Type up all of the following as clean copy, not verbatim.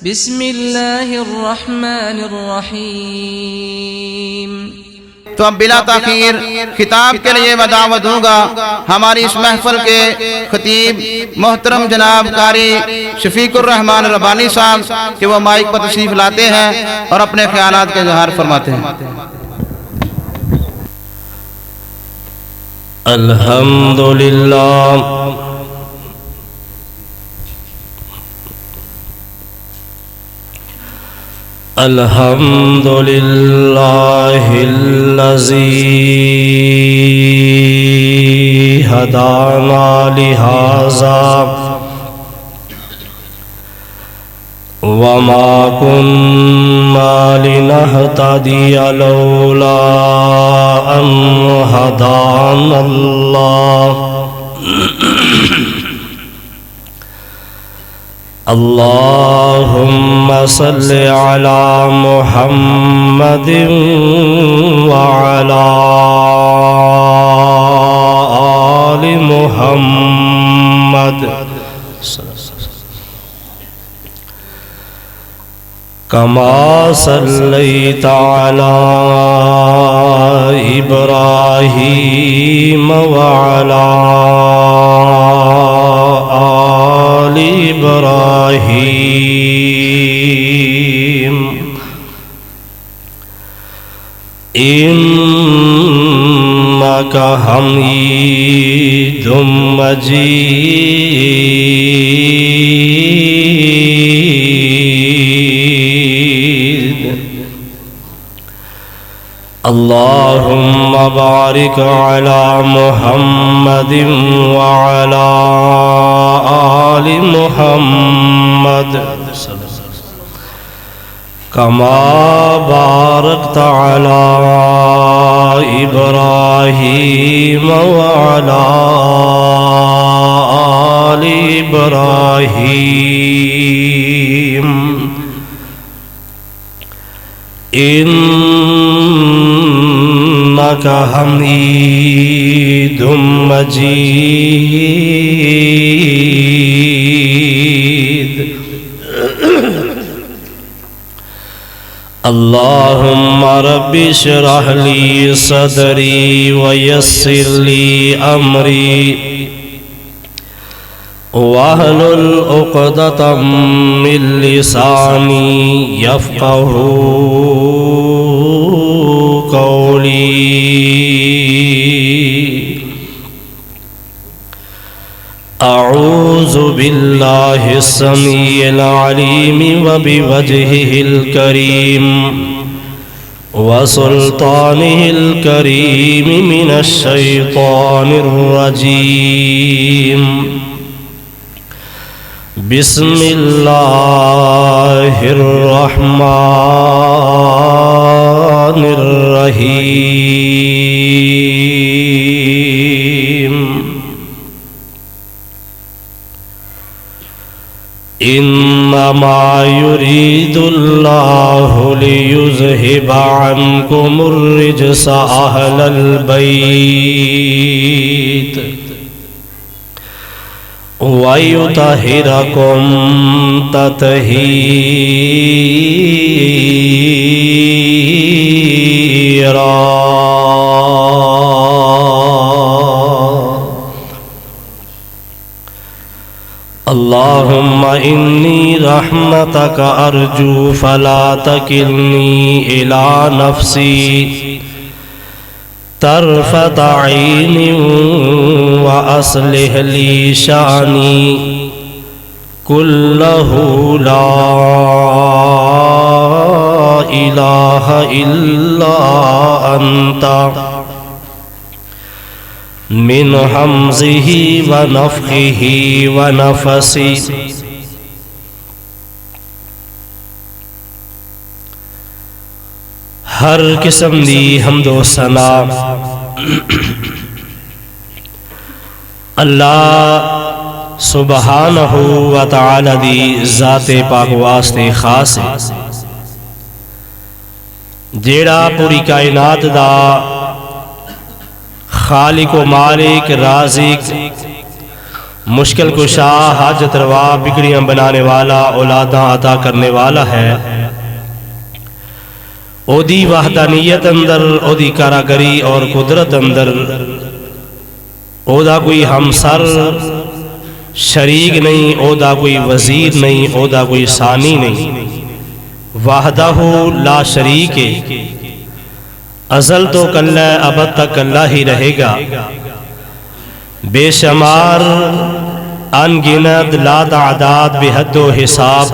بسم اللہ الرحمن الرحیم۔ تو اب بلا تاخیر خطاب کے لیے میں دعوت دوں گا ہماری اس محفل کے خطیب محترم جناب قاری شفیق الرحمن ربانی صاحب کہ وہ مائک پر تشریف لاتے ہیں اور اپنے خیالات کا اظہار فرماتے ہیں۔ الحمدللہ الحمدللہ الذی ہدانا لہذا وما كنا لنهتدي لولا أن هدانا الله اللهم صل على محمد وعلى آل محمد كما صليت على إبراهيم وعلى آل إبراهيم إنك حميد مجيد اللهم بارك على محمد وعلى آل محمد كما باركت على إبراهيم وعلى آل إبراهيم إنك حميد مجيد اللهم رب اشرح لي صدري ويسر لي أمري واحلل عقدة من لساني يفقهوا قولي أعوذ بالله السميع العليم وبوجهه الكريم وسلطانه الكريم من الشيطان الرجيم بسم الله الرحمن الرحيم إنما يريد الله ليذهب عنكم الرجس أهل البيت ويطهركم تطهيرا اللهم إني رحمتك أرجو فلا تكلني إلى نفسي طرفة عين وأصلح لي شأني كله لا إله إلا أنت من حمزه ونفخه ونفسه ہر قسم دی حمد و ثنا اللہ سبحانہ و تعالی دی ذات پاک واسطے خاص ہے جیڑا پوری کائنات دا خالق و مالک رازق مشکل کشا، حاجت روا، بگڑیاں بنانے والا، اولاداں عطا کرنے والا ہے۔ او دی وحدانیت اندر، او دی کاراگری اور قدرت اندر او دا کوئی ہمسر شریک نہیں، او دا کوئی وزیر نہیں، او دا کوئی ثانی نہیں، وحدہ لا شریک، ازل تو کلہ ابد تک اللہ ہی رہے گا، بے شمار انگنت لا تعداد بے حد و حساب،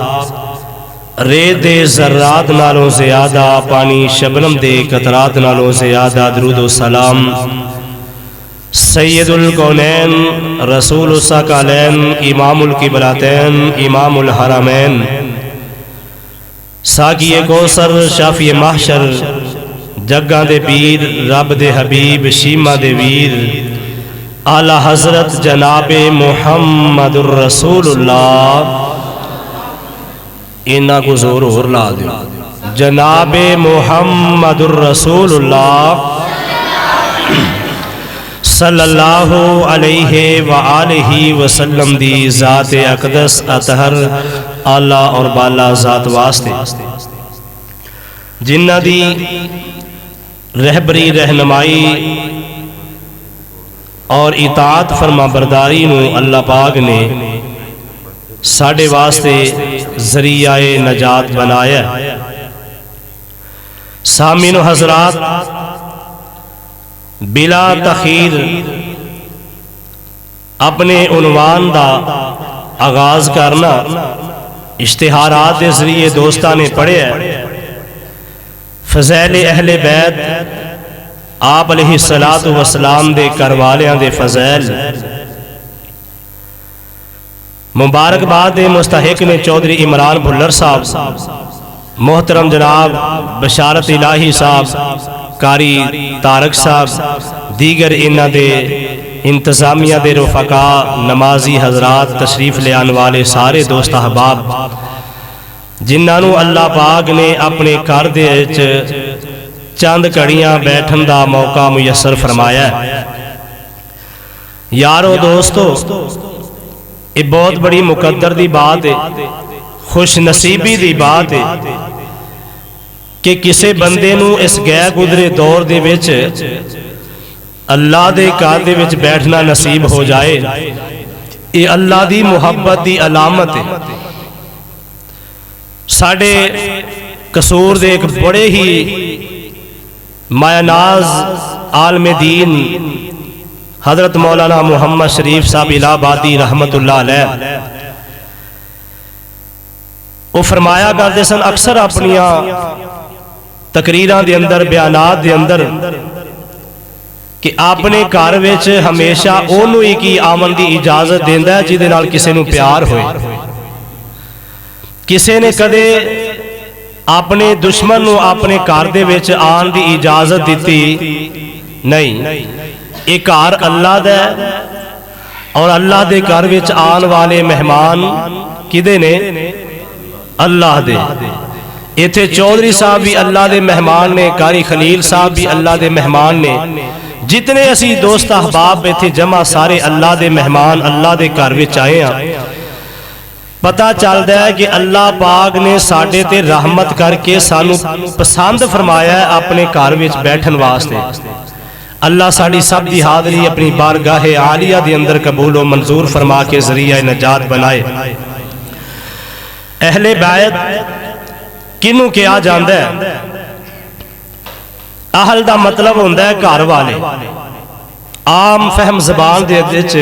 ریت دے ذرات نالوں زیادہ، پانی شبنم دے قطرات نالوں زیادہ، درود و سلام سید الکونین، رسول الثقلین، امام القبلتین، امام الحرمین، ساقی کوثر، شافی محشر، جگاں دے پیر، رب دے حبیب، شیمہ دے ویر، اعلی حضرت جناب محمد الرسول اللہ، انہاں کو زور اور لا دیو، جناب محمد الرسول اللہ صلی اللہ علیہ وآلہ وسلم دی ذات اقدس اطہر اعلیٰ اور بالا ذات واسطے، جنہ دی رہبری، رہنمائی اور اطاعت فرما برداری نو اللہ پاک نے ساڑھے واسطے ذریعہ نجات بنایا۔ سامعین و حضرات، بلا تخیر اپنے عنوان دا آغاز کرنا، اشتہارات دے ذریعے دوستاں نے پڑھے ہے، فضائل اہل بیت، آپ علیہ السلام دے کروالیاں دے فضائل، مبارکباد دے مستحق نے چودھری عمران بھلر صاحب، محترم جناب بشارت الہی صاحب، قاری طارق صاحب، دیگر انہ دے انتظامیہ دے رفقا، نمازی حضرات، تشریف لے آنے والے سارے دوست احباب، جنہاں نو اللہ پاک نے اپنے گھر دے چند کڑیاں بیٹھن دا موقع میسر فرمایا ہے۔ یارو دوستو، یہ بہت بڑی مقدر دی بات ہے، خوش نصیبی دی بات ہے کہ کسے بندے نو اس گئے گزرے دور دے وچ اللہ دے گھر دے وچ بیٹھنا نصیب ہو جائے، یہ اللہ دی محبت دی علامت ہے۔ ساڑھے قصور دے ایک بڑے ہی مایہ ناز عالم دین حضرت مولانا محمد شریف صاحب الہ آبادی رحمت اللہ علیہ، وہ فرمایا کرتے سن اکثر اپنیاں تقریراں دے اندر، بیانات دے اندر، کہ اپنے گھر وچ ہمیشہ اونوں ہی کی آمن دی اجازت دیندا ہے جہدے نال کسے نو پیار ہوئے۔ کسے نے کدے اپنے دشمن نو اپنے گھر دے وچ آن دی اجازت دیتی نہیں۔ ایک گھر اللہ دا ہے اور اللہ دے گھر وچ آن والے مہمان کدے نے؟ اللہ دے۔ ایتھے چودھری صاحب بھی اللہ دے مہمان نے، قاری خلیل صاحب بھی اللہ دے مہمان نے، جتنے اسی دوست احباب ایتھے جمع سارے اللہ دے مہمان، اللہ دے گھر وچ آئے ہیں۔ پتہ چلدا ہے کہ اللہ پاک نے ساڈے تے رحمت کر کے سانو پسند فرمایا ہے اپنے گھر وچ بیٹھن واسطے۔ اللہ ساڑی سب دی حاضری اپنی بارگاہ عالیہ دی اندر قبول و منظور فرما کے ذریعہ نجات بنائے۔ اہل بیت کنوں کیا جاندہ ہے؟ اہل دا مطلب ہوندہ ہے گھر والے۔ عام فہم زبان دے وچ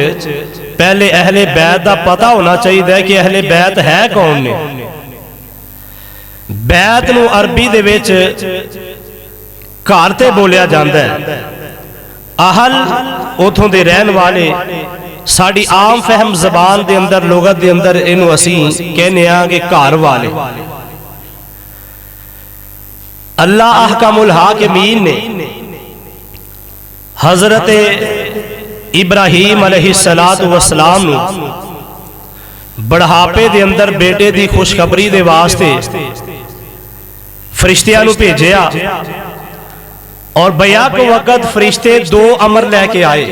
پہلے اہل بیت دا پتہ ہونا چاہیے کہ اہل بیت ہے کون نے۔ بیت نو عربی دے وچ گھر تے بولیا جاندہ ہے۔ اہل اتھوں دے رہن والے، ساڑی عام فہم زبان دے اندر، لغت دے اندر انہوں اسی کہنے آگے گھر والے۔ اللہ احکم الحاکمین نے حضرت ابراہیم علیہ السلام نے بڑھاپے دے اندر بیٹے دی خوشخبری دے واسطے فرشتیاں نو بھیجیا، اور بیعت وقت فرشتے دو امر لے کے آئے۔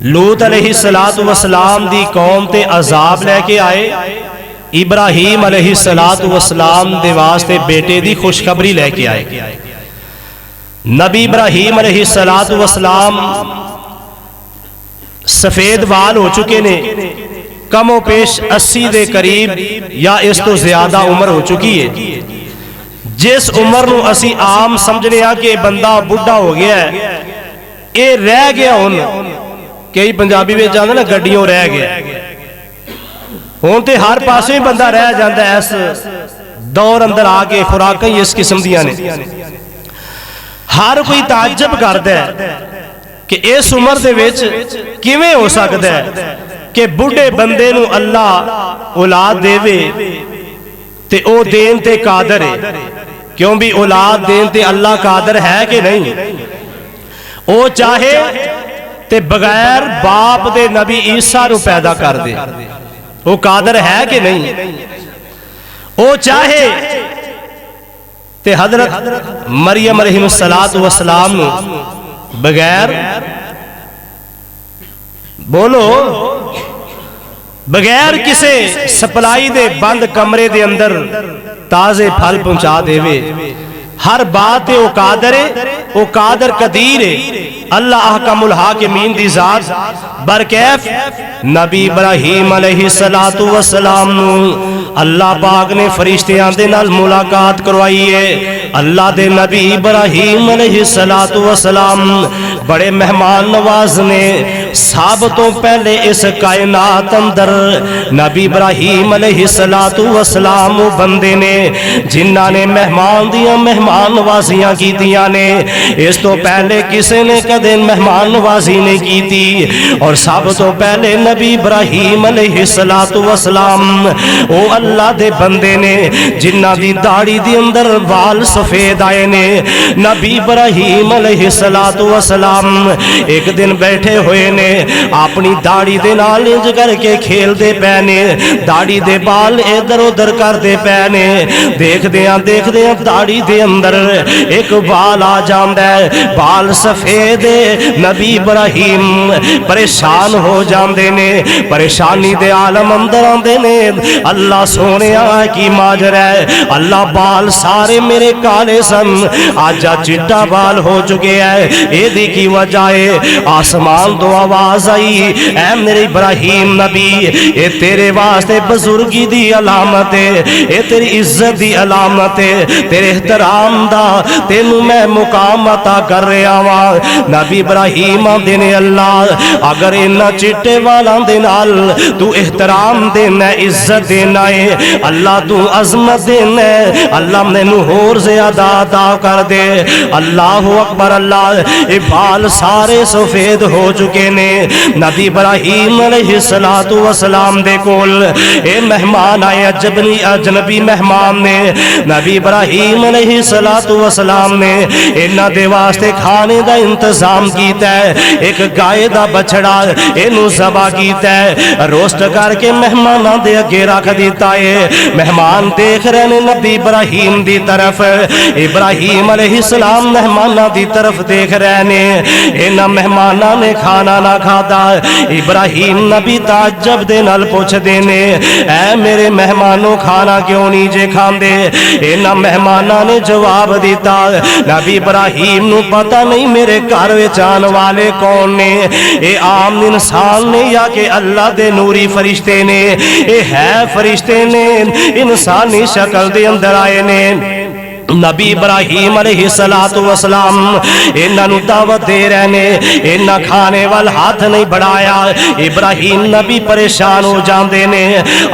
لوط علیہ السلام دی قوم تے عذاب لے کے آئے، ابراہیم علیہ السلام دے واسطے بیٹے دی خوشخبری لے کے آئے۔ نبی ابراہیم علیہ السلام سفید بال ہو چکے نے، کم و پیش 80 دے قریب یا اس تو زیادہ عمر ہو چکی ہے۔ جس عمر نو اسی عام سمجھنے آ کہ بندہ بڑھا ہو گیا ہے، اے رہ گیا ہن، کئی پنجابی میں جانا نا گڈیوں رہ گیا، ہون تے ہر پاسے بندہ رہ جاندہ ہے۔ اس دور اندر آگے خوراکیں اس قسم دیاں نے، ہر کوئی تعجب کرتا ہے کہ اس عمر دے وچ کیویں ہو سکتا ہے کہ بڑھے بندے نو اللہ اولاد دے وے تے او دین تے قادر ہے۔ کیوں بھی اولاد دین تے اللہ قادر ہے کہ نہیں؟ او چاہے تے بغیر باپ دے نبی عیسیٰ نو پیدا کر دے، وہ قادر ہے کہ نہیں؟ وہ چاہے تے حضرت مریم علیہ السلام نو بغیر بولو بغیر کسے سپلائی دے بند کمرے دے اندر تازے پھل پہنچا دے وے، ہر بات وہ قادر ہے، وہ قادر قدیر ہے۔ اللہ احکم الحاکمین دی ذات برکیف نبی ابراہیم علیہ السلام نو اللہ پاک نے فرشتیاں دے نال ملاقات کروائی ہے۔ اللہ دے نبی ابراہیم علیہ السلام بڑے مہمان نواز نے، سب تو پہلے اس کائنات اندر نبی ابراہیم علیہ السلام بندے نے جنہاں نے مہمان دیاں مہمان نوازیاں کی دیاں نے، اس تو پہلے کسے نے کدے مہمان نوازی نہیں کی تھی۔ اور سب تو پہلے نبی ابراہیم علیہ السلام او اللہ دے بندے نے جنہاں دی داڑھی دی اندر بال سفید آئے نے۔ نبی ابراہیم علیہ السلام ایک دن بیٹھے ہوئے نے، اپنی داڑھی دے نال انج کر کے کھیل دے پے نے، داڑھی دے بال ادھر ادھر کر دے پے نے، دیکھ دیاں داڑھی دے اندر ایک بال آ جاندا ہے، بال سفید نبی ابراہیم پریشان ہو جاندے نے، پریشانی دے عالم اندر آندے نے۔ اللہ سونیا کی ماجرا ہے، اللہ بال سارے میرے کالے سن، آج چٹا بال ہو چکے ہیں، اے دی کی وجہ ہے آسمان تو آواز آئی، اے میرے ابراہیم نبی، اے تیرے واسطے بزرگی دی علامت ہے، اے تیری عزت دی علامت ہے، تیرے احترام دا تینوں میں مقام عطا کر رہا ہوں۔ نبی ابراہیم دینے اللہ اگر انہا چٹے والا دینال تو احترام دینا عزت دینا ہے، اللہ تو عظمت دینا ہے، اللہ نے نہور زیادہ عطا کر دے۔ اللہ اکبر، اللہ اے بال سارے سفید ہو چکے نے۔ نبی ابراہیم علیہ السلام دے کول اے مہمان آئے، اجنبی مہمان نے، نبی ابراہیم علیہ السلام نے انہاں دے واسطے کھانے دا انتظام کیتا ہے، ایک گائے دا بچڑا اینو ذبح کیتا ہے، روسٹ کر کے مہماناں دے اگے رکھ دیتا ہے۔ مہمان دیکھ رہے نے نبی ابراہیم دی طرف، ابراہیم علیہ السلام مہماناں دی طرف دیکھ رہے نے، انہاں مہماناں نے کھانا نہ کھادا۔ ابراہیم نبی تعجب دے نال پوچھ دینے، اے میرے مہمانوں کھانا کیوں نہیں جے کھاندے؟ انہاں مہماناں نے جواب دیتا، نبی ابراہیم نو پتہ نہیں میرے گھر وچ آن والے کون نے، اے عام انسان نے یا کہ اللہ دے نوری فرشتے نے؟ اے ہے فرشتے نے، انسانی شکل دے اندر آئے نے۔ نبی ابراہیم علیہ السلام انہاں نو دعوت دے رہے نے، انہاں کھانے وال ہاتھ نہیں بڑھایا۔ ابراہیم نبی پریشان ہو جاندے نے،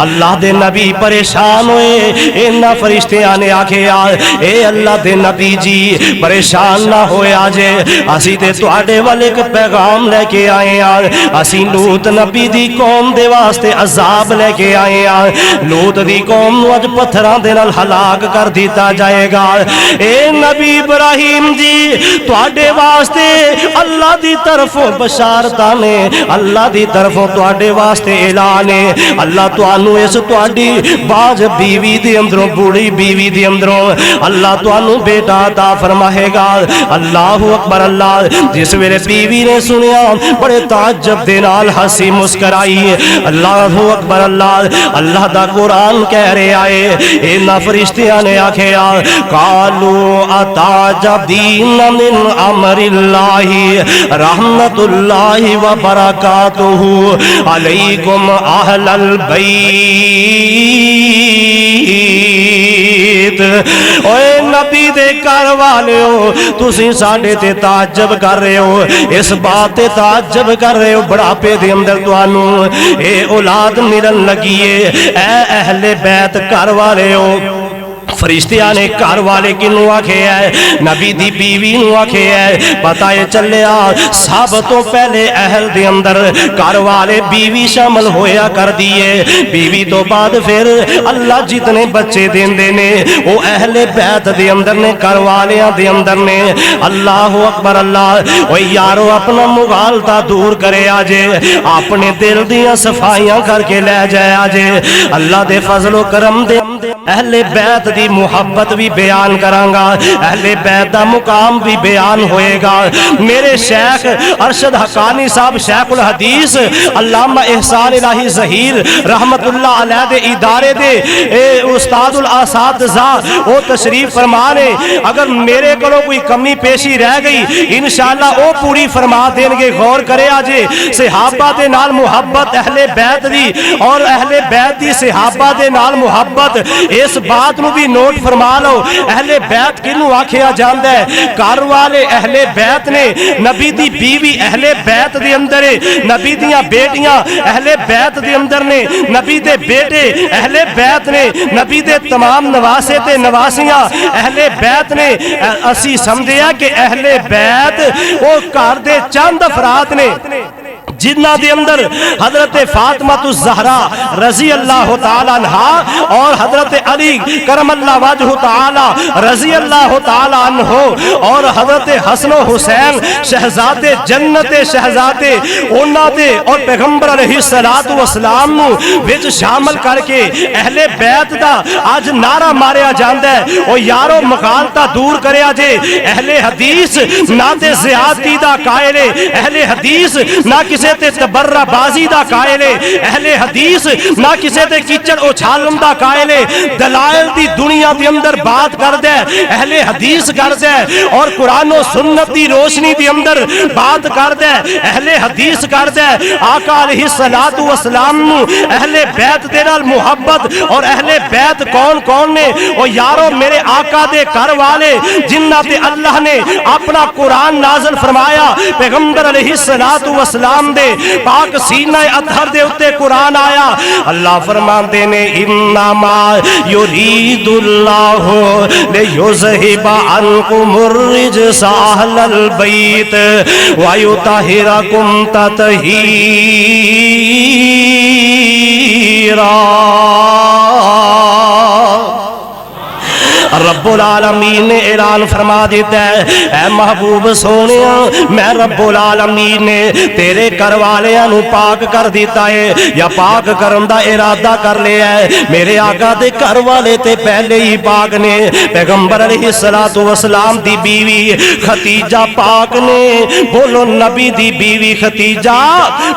اللہ دے نبی پریشان ہوئے۔ انہاں فرشتیاں نے آکھیا، اے اللہ دے نبی جی پریشان نہ ہویا جے، اسی تے تواڈے وال ایک پیغام لے کے آئے ہاں، اسی لوط نبی دی قوم دے واسطے عذاب لے کے آئے ہاں، لوط دی قوم نو اج پتھراں دے نال ہلاک کر دیتا جائے گا۔ گا اے نبی ابراہیم جی تواڈے واسطے اللہ دی طرفوں بشارتاں نے اللہ دی طرفوں تواڈے واسطے اعلان ہے اللہ تانوں اس تواڈی باج بیوی دے اندروں بوڑھی بیوی دے اندروں اللہ تانوں بیٹا عطا فرمائے گا اللہ اکبر اللہ جس ویلے بیوی نے سنیا بڑے تعجب دے نال ہنسی مسکرائی اللہ اکبر اللہ اللہ دا قرآن کہہ رہا ہے انہاں فرشتیاں نے آکھیا قالوا اتعجبین من امر اللہ رحمت اللہ وبرکاتہ علیکم اہل البیت اوے نبی دے گھر والے ہو تسی ساڈے تے تعجب کر رہے ہو اس بات تے تعجب کر رہے ہو بڑھاپے دے اندر تانوں اے اولاد ملن لگی ہے اے اہل بیت گھر والے ہو فرشتیاں نے گھر والے کنوں آکھے ہے نبی دی بیوی نوں آکھے ہے پتہ ہے چلیا سب تو پہلے اہل دے اندر گھر والے بیوی شامل ہویا کر دیے بیوی تو بعد پھر اللہ جتنے بچے دیندے نے وہ اہل بیت دے اندر نے گھر والیاں دے اندر نے اللہ اکبر اللہ او یارو اپنا مغالطہ دور کرے آجے اپنے دل دیاں صفائیاں کر کے لے جائے آجے اللہ دے فضل و کرم دے اہل بیت دی محبت بھی بیان کرانگا اہل بیت دا مقام بھی بیان ہوئے گا میرے شیخ ارشد حقانی صاحب شیخ الحدیث علامہ احسان الہی ظہیر رحمت اللہ علیہ دے ادارے دے استاد الاساتذہ وہ تشریف فرمانے اگر میرے کلو کوئی کمی پیشی رہ گئی انشاءاللہ وہ پوری فرما دیں گے غور کرے آجے صحابہ دے نال محبت اہل بیت دی اور اہل بیت دی صحابہ دے نال محبت اس بات نو بھی نوٹ فرما لو اہل بیت کنوں آکھیا جاندا ہے گھر والے اہل بیت نے نبی دی بیوی اہل بیت دے اندر ہے نبی دیاں بیٹیاں اہل بیت دے اندر نے نبی دے بیٹے اہل بیت نے نبی دے تمام نواسے تے نواسیاں اہل بیت نے اسی سمجھیا کہ اہل بیت وہ گھر دے چند افراد نے جنہ دے اندر حضرت فاطمہ الزہرا رضی اللہ تعالی عنہ اور حضرت علی کرم اللہ وجہ تعالی رضی اللہ تعالی عنہ اور حضرت حسن و حسین شہزادے جنت شہزادے انہاں دے اور پیغمبر علیہ الصلوۃ والسلام نو وچ شامل کر کے اہل بیت دا اج نعرہ ماریا جاندا ہے او یارو مغالطہ دور کریا جے اہل حدیث نہ تے زیادتی دا قائل ہے اہل حدیث نہ کسی تے تبرہ بازی دا قائل ہے اہل حدیث نہ کسی تے کیچڑ اچھالن دا قائل ہے دلائل دی دنیا دے اندر بات کر دے اہل حدیث کر دے اور قرآن و سنت دی روشنی دے اندر بات کر دے اہل حدیث کر دے آقا علیہ الصلوۃ والسلام نو اہل بیت دے نال محبت اور اہل بیت کون کون نے او یارو میرے آقا دے گھر والے جنہ تے اللہ نے اپنا قرآن نازل فرمایا پیغمبر علیہ الصلوۃ والسلام دے پاک سینہ اطہر دے اتے قرآن آیا اللہ فرماندے نے انما یرید اللہ لیذہب عنکم الرجس اہل البیت ویطہرکم تطہیرا رب العالمین نے اعلان فرما دیتا ہے اے محبوب سونیا میں رب العالمین نے تیرے گھر والیاں نو پاک کر دیتا ہے یا پاک کرن دا ارادہ کر لیا ہے میرے آقا دے گھر والے تے پہلے ہی پاک نے پیغمبر علیہ الصلوۃ والسلام دی بیوی ختیجہ پاک نے بولو نبی دی بیوی ختیجہ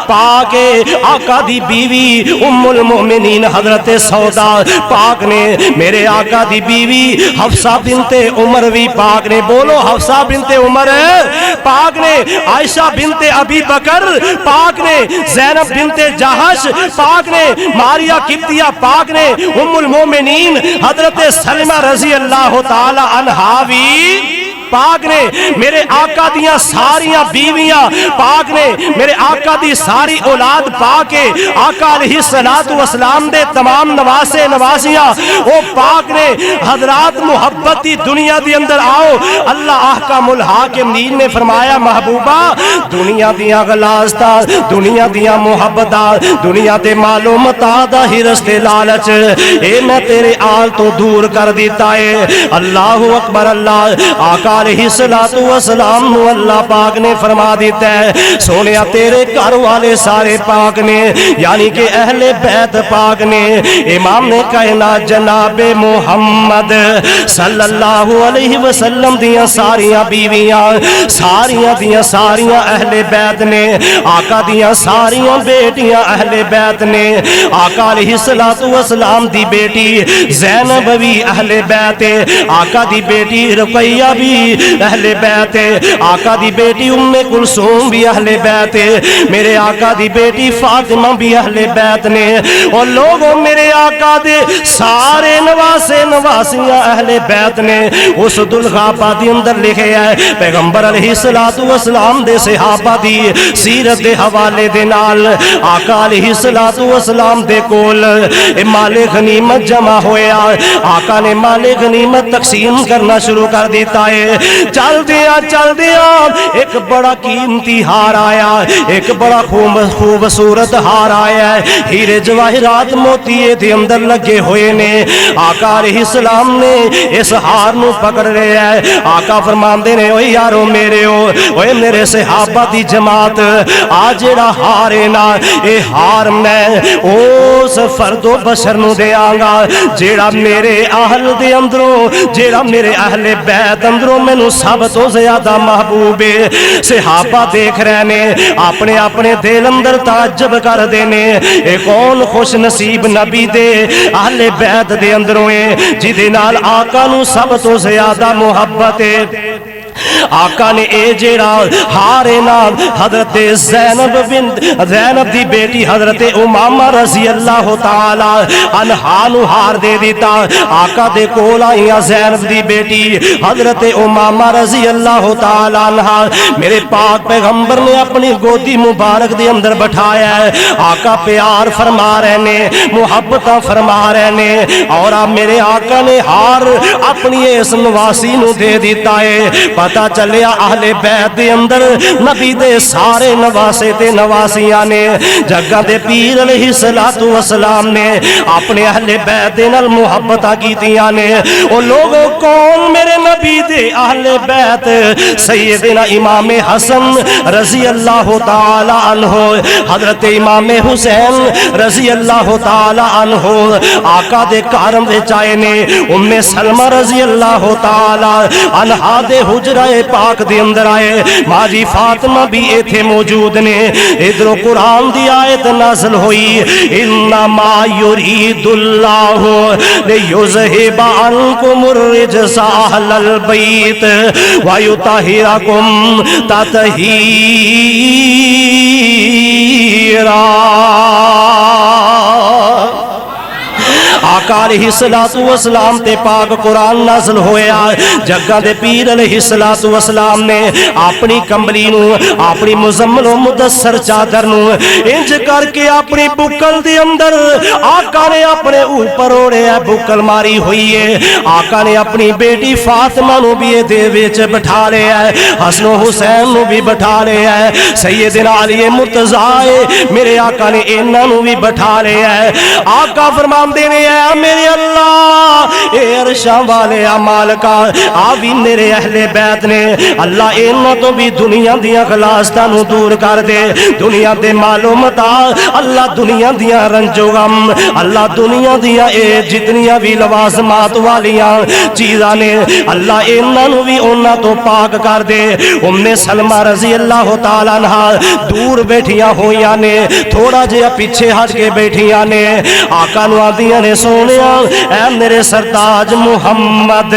پاک ہے آقا دی بیوی ام المؤمنین حضرت سودا پاک نے میرے آقا دی بیوی حفصہ بنت عمر بھی پاک نے بولو حفصہ بنت عمر پاک نے عائشہ بنت ابی بکر پاک نے زینب بنت جہش پاک نے ماریہ قبطیہ پاک نے ام المومنین حضرت سلمہ رضی اللہ تعالی عنہا بھی پاک نے میرے آقا دیاں ساریاں بیویاں پاک نے میرے آقا دی ساری اولاد پاک ہے آقا علیہ الصلوۃ والسلام دے تمام نواسے نواسیاں او پاک نے حضرات محبت دی دنیا دی اندر آؤ اللہ احکام الحاکمین نے فرمایا محبوبہ دنیا دیاں غلاظتاں دنیا دیاں محبتاں دنیا دے مال و متاع دا ہرس تے لالچ اے میں تیرے آل تو دور کر دیتا ہے اللہ اکبر اللہ آقا علیہ الصلوۃ والسلام نو اللہ پاک نے فرما دیتا ہے سونیا تیرے گھر والے سارے پاک نے یعنی کہ اہل بیت پاک نے امام نے کائنات جناب محمد صلی اللہ علیہ وسلم دیاں ساریاں بیویاں ساریاں دیاں ساریاں اہل بیت نے آقا دیاں ساریاں بیٹیاں اہل بیت نے آقا علیہ الصلوۃ والسلام دی بیٹی زینب بھی اہل بیت ہے آقا دی بیٹی رقیہ بھی اہل بیت ہے آقا دی بیٹی ام کلثوم بھی اہل بیت ہے میرے آقا دی بیٹی فاطمہ بھی اہل بیت نے اور لوگوں میرے آقا دے سارے نواسے نواسیاں اہل بیت نے اس دلغابہ دی اندر لکھے ہے پیغمبر علیہ الصلوۃ والسلام دے صحابہ دی سیرت دے حوالے دے نال آقا علیہ الصلوۃ والسلام دے کول مال غنیمت جمع ہویا آقا نے مال غنیمت تقسیم کرنا شروع کر دیتا ہے چل دیا ایک بڑا قیمتی ہار آیا ایک بڑا خوبصورت ہار آیا ہے ہیرے جواہرات موتی دے اندر لگے ہوئے نے آقا علیہ السلام نے اس ہار نو پکڑ رہا ہے آقا فرماندے نے اوے یارو میرے اوے میرے صحابہ دی جماعت آ جڑا ہار ہے نا اے ہار میں اس فرد و بشر نو دیاں گا جیڑا میرے اہل دے اندروں جیڑا میرے اہل بیت اندروں مینوں سب تو زیادہ محبوب ہے صحابہ دیکھ رہے نے اپنے اپنے دل اندر تعجب کر دینے اے کون خوش نصیب نبی دے اہل بیت دے اندروں ہے جدے نال آقا نو سب تو زیادہ محبت ہے آقا نے اے جیڑا ہارے نال حضرت زینب دی بیٹی حضرت امامہ رضی اللہ تعالی عنہا نو ہار دے دیتا آقا دے کول آئیاں زینب دی بیٹی حضرت امامہ رضی اللہ تعالی عنہا میرے پاک پیغمبر نے اپنی گودی مبارک دے اندر بٹھایا ہے آقا پیار فرما رہے نے محبتاں فرما رہے نے اور اب میرے آقا نے ہار اپنی اس نواسی نو دے دیتا ہے پتہ چلیا اہل بیت دے اندر نبی دے سارے نواسے تے نواسیاں نے جگہ دے پیر علیہ الصلوۃ والسلام نے اپنے اہل بیت دے نال محبتاں کیتیاں نے او لوگوں کون میرے نبی دے اہل بیت سیدنا امام حسن رضی اللہ تعالی عنہ حضرت امام حسین رضی اللہ تعالی عنہ آقا دے کارم وچ آئے نے ام سلمہ رضی اللہ تعالی عنہا دے حجرہ پاک دے اندر آئے ماجی فاطمہ بھی ایتھے موجود نے ادھر قرآن دی آیت نازل ہوئی انما یرید اللہ لیذہب عنکم الرجس اہل البیت ویطہرکم تطہیرا آقا علیہ الصلوۃ والسلام تے پاک قرآن نازل ہویا جگہ دے پیر علیہ الصلوۃ والسلام نے اپنی کمبلی نو اپنی مزمل و مدثر چادر نو انج کر کے اپنی بکل دے اندر آقا نے اپنے اوپر اوڑیا بکل ماری ہوئی ہے آقا نے اپنی بیٹی فاطمہ نو بھی دے وچ بٹھا لیا ہے حسن و حسین نو بھی بٹھا لیا ہے سیدنا علی مرتضی میرے آقا نے انہاں نو بھی بٹھا لیا ہے آقا فرماندے نے میرے اللہ اے عرشاں والے مالکا آوی میرے اہل بیت نے اللہ انہاں تو بھی دنیا دیاں غلاظتاں نو دور کر دے دنیا دے مال و متاع اللہ دنیا دیاں رنج و غم اللہ دنیا دیاں اے جتنیاں بھی لوازمات والیاں چیزاں نے اللہ انہاں نو بھی انہاں تو پاک کر دے ام سلمہ رضی اللہ تعالی عنہا دور بیٹھیاں ہویاں نے تھوڑا جہا پیچھے ہٹ کے بیٹھیاں نے آقا نو آدیاں نے سونے سونیا اے میرے سرتاج محمد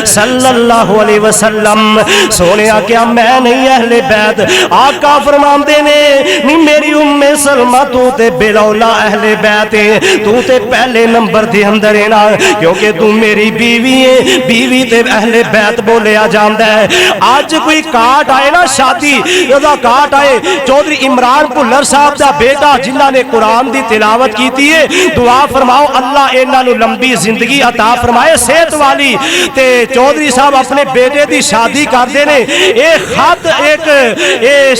صلی اللہ علیہ وسلم سونیا کیا میں نہیں اہل بیت؟ آقا فرماندے نے نہیں میری ام سلمہ تو تے بلولا اہل بیت ہے، تو تے پہلے نمبر دے اندر ہے نا، کیونکہ تو میری بیوی ہے، بیوی تے اہل بیت بولیا جاندا ہے۔ آج کوئی کاٹ آئے نا شادی دا کاٹ آئے، چودھری عمران بھلر صاحب دا بیٹا جنہ نے قرآن دی تلاوت کیتی ہے، دعا فرماؤ اللہ انہاں نوں لمبی زندگی عطا فرمائے صحت والی، تے چودھری صاحب اپنے بیٹے دی شادی کردے نے، ایک خط ایک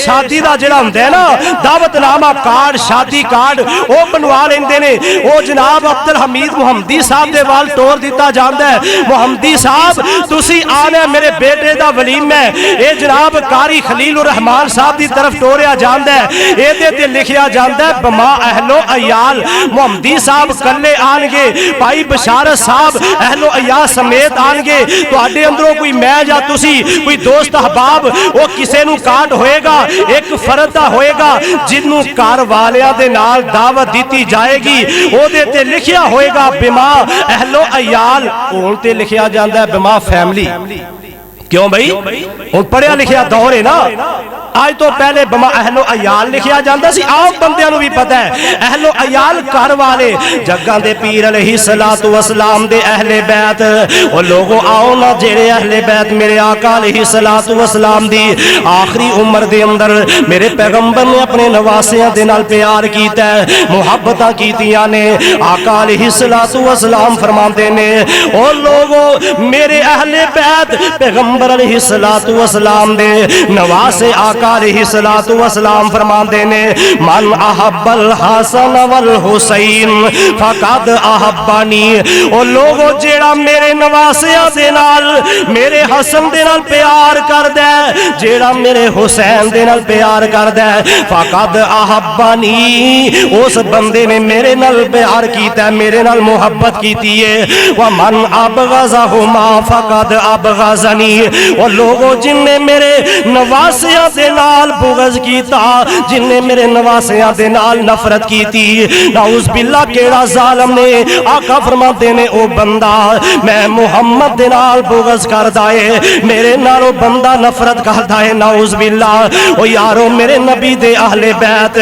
شادی دا جڑا ہوندا ہے نا دعوت نامہ کارڈ شادی کارڈ او بنوا لیندے نے، او جناب عبدالحمید محمدی صاحب دے وال ٹور دیتا جاندا ہے، محمدی صاحب تسی آنا میرے بیٹے دا ولیم ہے، اے جناب قاری خلیل الرحمان صاحب دی طرف ٹوریا جاندا ہے، اے دے تے لکھیا جاندا ہے بما اہل و عیال، محمدی صاحب کلے آن گے، بھائی بشارت صاحب اہل و عیال سمیت آن گے، تواڈے اندروں کوئی میں یا تسی کوئی دوست احباب وہ کسے نو کارڈ ہوئے گا، ایک فرد دا ہوئے گا جنوں گھر والیاں دے نال دعوت دیتی جائے گی، او دے تے لکھیا ہوئے گا بما اہل و عیال، اون تے لکھیا جاندا ہے بما فیملی۔ کیوں بھائی وہ پڑھیا لکھیا دور ہے نا، آج تو پہلے بما اہل و عیال لکھیا جاندا سی، عام بندیاں نو بھی پتہ ہے اہل و عیال گھر والے جگاں دے پیر علیہ الصلوۃ والسلام دے اہل بیت، او لوگوں آؤ نا جڑے اہل بیت میرے آقا علیہ الصلوۃ والسلام دی آخری عمر دے اندر میرے پیغمبر نے اپنے نواسیاں دے نال پیار کیتا ہے، محبتاں کیتیاں نے، آقا علیہ الصلوۃ والسلام فرماندے نے او لوگوں میرے اہل بیت پیغمبر علیہ الصلوۃ والسلام دے نواسے آقا علیہ الصلوۃ والسلام فرماندے نے من احب الحسن والحسین فقد احبانی، او لوگوں جیڑا میرے نواسیاں دے نال میرے حسن دے نال پیار کردا ہے، جیڑا میرے حسین دے نال پیار کردا ہے فقد احبانی، اس بندے نے میرے نال پیار کیتا ہے، میرے نال محبت کیتی ہے، ومن ابغضہما فقد ابغضنی، وہ لوگوں جن نے میرے نواسیاں دے نال بغض کیتا، جن نے میرے نواسیاں دے نال نفرت کیتی، نعوذ باللہ کیڑا ظالم نے، آقا فرماتے نے او بندہ میں محمد دے نال بغض کردا ہے، میرے نال او بندہ نفرت کردا ہے، نعوذ باللہ۔ او یارو میرے نبی دے اہل بیت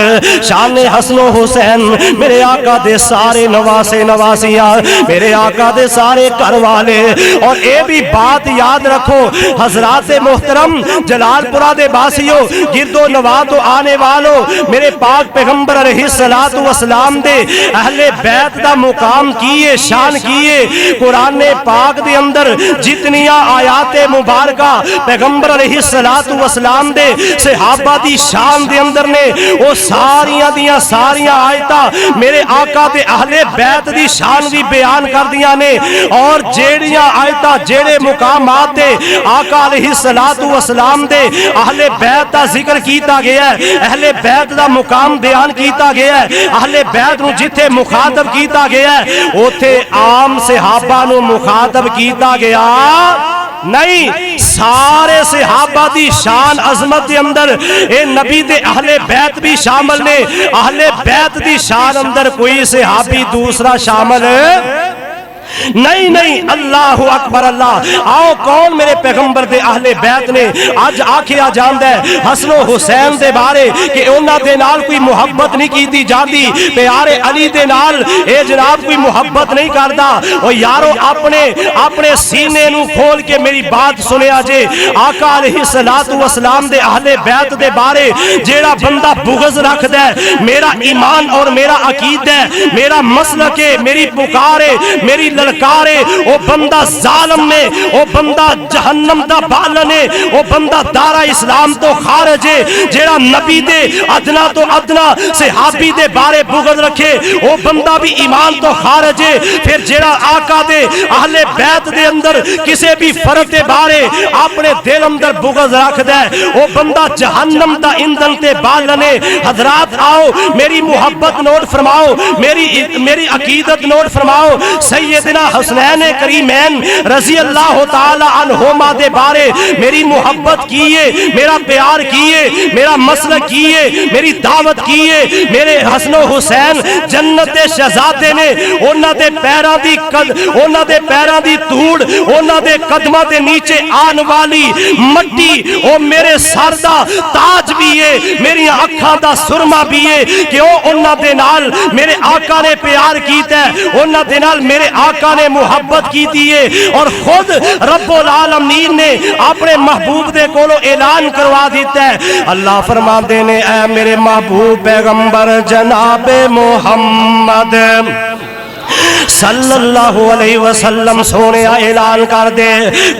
شان حسن و حسین میرے آقا دے سارے نواسے نواسیاں میرے آقا دے سارے گھر والے، اور اے بھی بات یاد رکھو حضرات محترم جلال پورہ دے باسیوں گرد و نواح تو آنے والوں میرے پاک پیغمبر علیہ الصلوۃ والسلام دے اہل بیت دا مقام کیے شان کیے، قرآن پاک دے اندر جتنیاں آیات مبارکہ پیغمبر علیہ الصلوۃ والسلام دے صحابہ دی شان دے اندر نے، وہ ساریاں دیاں ساریاں آیتاں میرے آقا دے اہل بیت دی شان بھی بیان کر دیاں نے، اور جیڑیاں آیتاں جیڑے مقامات دے آقا علیہ الصلوۃ والسلام دے اہل بیت دا ذکر کیتا گیا ہے، اہل بیت دا مقام بیان کیتا گیا ہے، اہل بیت نو جتھے مخاطب کیتا گیا ہے اوتھے عام صحابہ نو مخاطب کیتا گیا نہیں، سارے صحابہ دی شان عظمت دے اندر اے نبی دے اہل بیت بھی شامل نے، اہل بیت دی شان اندر کوئی صحابی دوسرا شامل نہیں نہیں، اللہ اکبر اللہ۔ آؤ کون میرے پیغمبر دے اہل بیت نے آج آکھیا جاندا ہے حسن و حسین دے بارے کہ انہاں دے نال کوئی محبت نہیں کیتی جاندی، پیارے علی دے نال اے جناب کوئی محبت نہیں کردا۔ او یارو اپنے سینے نو کھول کے میری بات سنیا جے، آقا علیہ الصلوۃ والسلام دے اہل بیت دے بارے جیڑا بندہ بغض رکھدا ہے، میرا ایمان اور میرا عقیدہ ہے، میرا مسلک ہے، میری پکار ہے، میری للکارے، وہ بندہ ظالم ہے، وہ بندہ جہنم دا بالن ہے، وہ بندہ دارا اسلام تو خارج ہے۔ جیڑا نبی دے ادنا تو ادنا صحابی دے بارے بغض رکھے وہ بندہ بھی ایمان تو خارج ہے۔ پھر جیڑا آقا دے اہل بیت دے اندر کسے بھی فرد دے بارے اپنے دل اندر بغض رکھدا ہے وہ بندہ جہنم دا ایندھن تے بالن ہے۔ حضرات آؤ میری محبت نوٹ فرماؤ، میری عقیدت نوٹ فرماؤ، سید سیدنا حسنین کریمین رضی اللہ تعالی عنہما دے بارے میری محبت کیے، میرا پیار کیے، میرا مسلک کیے، میری دعوت کیے. میرے حسن و حسین جنت دے شہزادے نے انہاں دے پیراں دی انہاں دے پیراں دی دھوڑ انہاں دے قدماں دے نیچے آن والی مٹی او میرے سر دا تاج بھی ہے، میری اکھاں دا سرما بھی ہے کہ او انہاں دے نال میرے آقا نے پیار کیتا ہے، انہاں دے نال میرے آقا نے محبت کیتی ہے. اور خود رب العالمین نے اپنے محبوب دے کولو اعلان کروا دیتا ہے. اللہ فرماندے نے اے میرے محبوب پیغمبر جناب محمد صلی اللہ علیہ وسلم سونے اعلان کر دے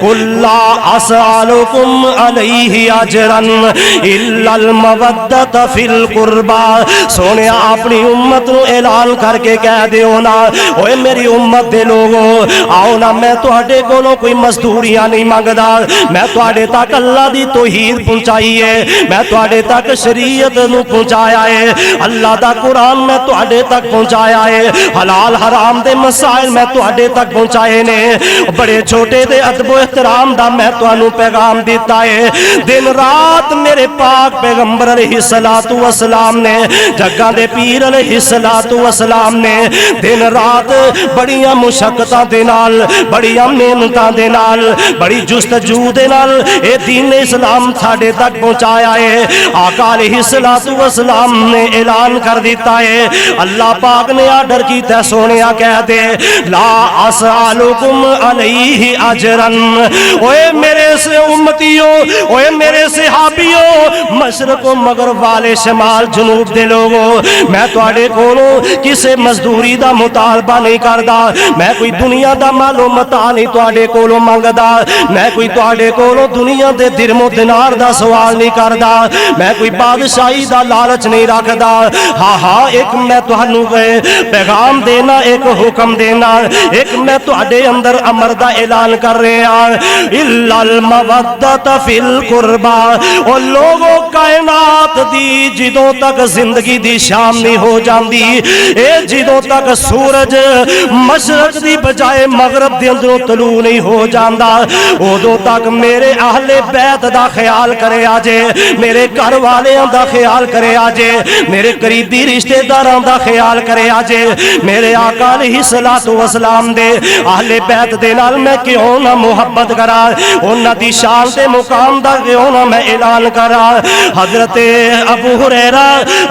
قل لا اسالکم علیہ اجرا الا المودۃ فی القربى. سونے اپنی امت نو اعلان کر کے کہہ دیو نا اوے میری امت دے لوگو آؤ نا میں تواڈے کولوں کوئی مزدوریاں نہیں منگدا، میں تواڈے تک اللہ دی توحید پہنچائی ہے، میں تواڈے تک شریعت نو پہنچایا ہے، اللہ دا قرآن میں تواڈے تک پہنچایا ہے، حلال حرام دے مسائل میں تواڈے تک پہنچائے نے، بڑے چھوٹے دے ادب و احترام دا میں تانوں پیغام دیتا ہے. دن رات میرے پاک پیغمبر علیہ الصلوۃ والسلام نے جگاں دے پیر علیہ الصلوۃ والسلام نے دن رات بڑیاں مشقتاں دے نال بڑیاں محنتاں دے نال بڑی جستجو دے نال اے دین اسلام ساڈے تک پہنچایا ہے. آقا علیہ الصلوۃ والسلام نے اعلان کر دیتا ہے، اللہ پاک نے آرڈر کیتا سونیا کہہ دے لا اسالکم علیہ اجرا. اوے میرے سے امتیوں، اوے میرے صحابیوں، مشرق و مغرب والے شمال جنوب دے لوگوں، میں تواڈے کولوں کسے مزدوری دا مطالبہ نہیں کردا، میں کوئی دنیا دا مال و متاع نہیں تواڈے کولوں منگدا، میں کوئی تواڈے کولوں دنیا دے درم و دینار دا سوال نہیں کردا، میں کوئی بادشاہی دا لالچ نہیں رکھدا. ہاں ہاں ایک میں تانوں پیغام دینا، ایک حکم دینا، ایک میں تواڈے اندر امر دا اعلان کر رہا الا المودۃ فی القربى. او لوگوں کائنات دی جدوں تک زندگی دی شام نہیں ہو جاندی، اے جدوں تک سورج مشرق دی بجائے مغرب دے اندروں طلوع نہیں ہو جاندا، اودوں تک میرے اہل بیت دا خیال کرے آجے، میرے گھر والیاں دا خیال کرے آجے، میرے قریبی رشتہ داراں دا خیال کرے آجے. میرے آقا علیہ الصلوۃ والسلام دے اہل بیت دے نال میں کیوں نہ محبت کرا، انہاں دی شان تے مقام دا کیوں نہ میں اعلان کرا. حضرت ابو ہریرہ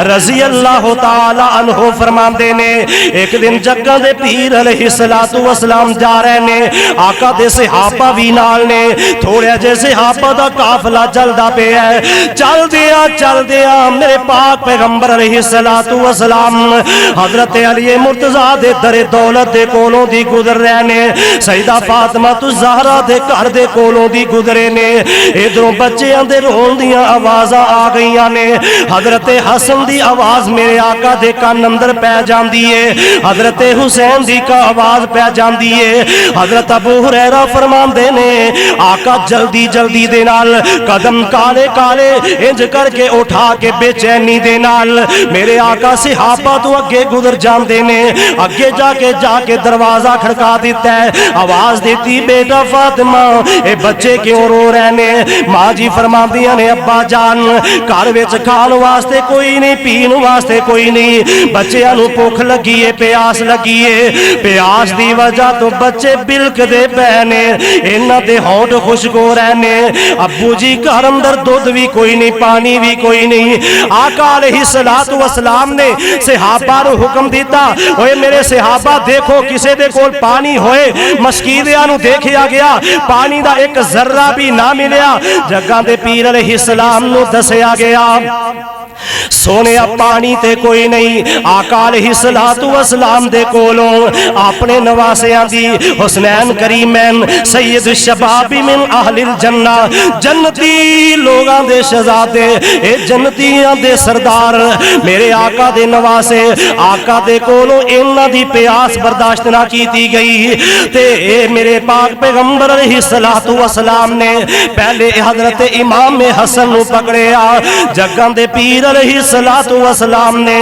رضی اللہ تعالی عنہ فرماندے نے ایک دن جگاں دے پیر علیہ الصلوۃ والسلام جا رہے نے، آقا دے صحابہ بھی نال نے، تھوڑے جے صحابہ دا قافلہ چلدا پیا ہے. چل دیا میرے پاک پیغمبر علیہ الصلوۃ والسلام حضرت علی مرتضیٰ دے در دولت دے کولوں دی گزر رہے نے، سیدہ فاطمہ الزہرا دے گھر دے کولوں دی گزرے نے. ادھروں بچیاں دے رون دیاں آوازاں آ گئیاں نے، حضرت حسن دی آواز میرے آقا دے کان اندر پہ جاندی ہے، حضرت حسین دی کا آواز پہ جاندی ہے. حضرت ابو ہریرہ فرماندے نے آقا جلدی جلدی دے نال قدم کالے کالے انج کر کے اٹھا کے بے چینی دے نال میرے آقا صحابہ تو اگے گزر جاندے نے. اگے جا کے دروازہ کھڑکا دیتا ہے، آواز دیتی بیٹا فاطمہ اے بچے کیوں رو رہے نے؟ ماں جی فرماندیاں نے ابا جان گھر وچ کھان واسطے کوئی نہیں، پین واسطے کوئی نہیں، بچیاں نوں بھوک لگی ہے، پیاس لگی ہے، پیاس دی وجہ تو بچے بلک دے پے نے، انہاں دے ہونٹ خشک ہو رہے نے. ابو جی گھر اندر دودھ بھی کوئی نہیں، پانی بھی کوئی نہیں. آقا علیہ الصلوۃ والسلام نے صحابہ نو حکم دیتا اوے میرے صحابہ دیکھو کسے دے کول پانی ہوئے، مسکینیاں نو دیکھیا گیا پانی دا ایک ذرہ بھی نہ ملیا. جگاں دے پیر علیہ السلام نو دسیا گیا سونے پانی تے کوئی نہیں. آقا علیہ الصلوۃ والسلام دے کولوں اپنے نواسیاں دی حسنین کریمین سید الشباب من اہل الجنہ جنتی لوگاں دے شہزادے اے جنتیاں دے سردار میرے آقا دے نواسے آقا دے کولوں انہاں دی پیاس برداشت نہ کیتی گئی تے اے میرے پاک پیغمبر علیہ الصلوۃ والسلام نے پہلے حضرت امام حسن نو پکڑیا. جگاں دے پیر علیہ الصلوۃ الصلوۃ والسلام نے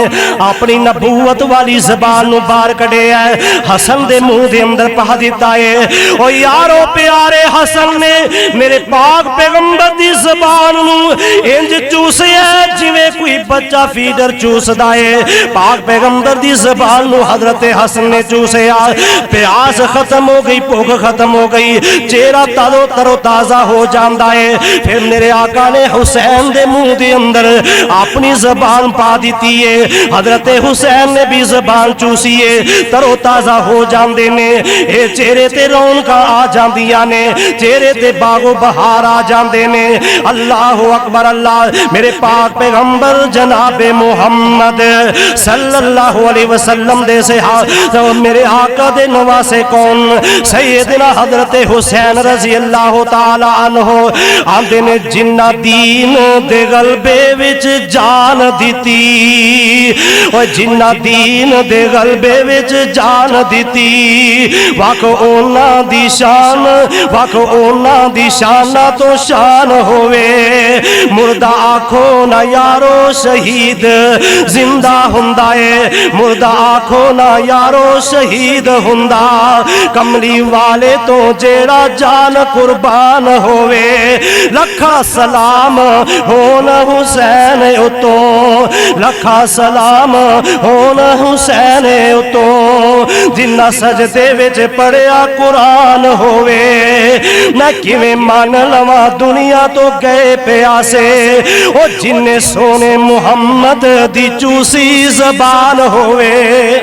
اپنی نبوت والی زبان نو باہر کڈیا ہے، حسن دے منہ دے اندر پا دیتا ہے۔ او یارو پیارے حسن نے میرے پاک پیغمبر دی زبان نو انج چوسیا جویں کوئی بچہ فیڈر چوسدا ہے۔ پاک پیغمبر دی زبان نو حضرت حسن نے چوسیا، پیاس ختم ہو گئی، بھوک ختم ہو گئی، چہرہ تر و تازہ ہو جاندا ہے۔ پھر میرے آقا نے حسین دے منہ دے اندر اپنی زبان پا دیتی ہے، حضرت حسین نے بھی زبان چوسی ہے، تر و تازہ ہو جاندے نے، اے چہرے تے رونقاں آ جاندیاں نے، چہرے تے باغ و بہار آ جاندے نے۔ اللہ اکبر اللہ، میرے پاک پیغمبر جناب محمد صلی اللہ علیہ وسلم دے صحابہ، میرے آقا دے نواسے کون؟ سیدنا حضرت حسین رضی اللہ تعالی عنہ آندے نے جنہ دین دے غلبے وچ جان دیتی، او جنہ دین دے غلبے وچ جان دیتی، واقع اونا دی شان، واقع اونا دی شان تو شان ہوئے، مردہ آنکھوں نہ یارو شہید زندہ ہندہ ہے، مردہ آنکھوں نہ یارو شہید ہندہ، کملی والے تو جیڑا جان قربان ہوئے، لکھا سلام ہون حسین اتوں، لکھا سلام ہون حسین اتوں، جنہ سجدے وچ پڑھیا قرآن ہوئے، میں کیویں مان لواں دنیا تو گئے پیاسے، او جنہیں سونے محمد دی چوسی زبان ہوئے۔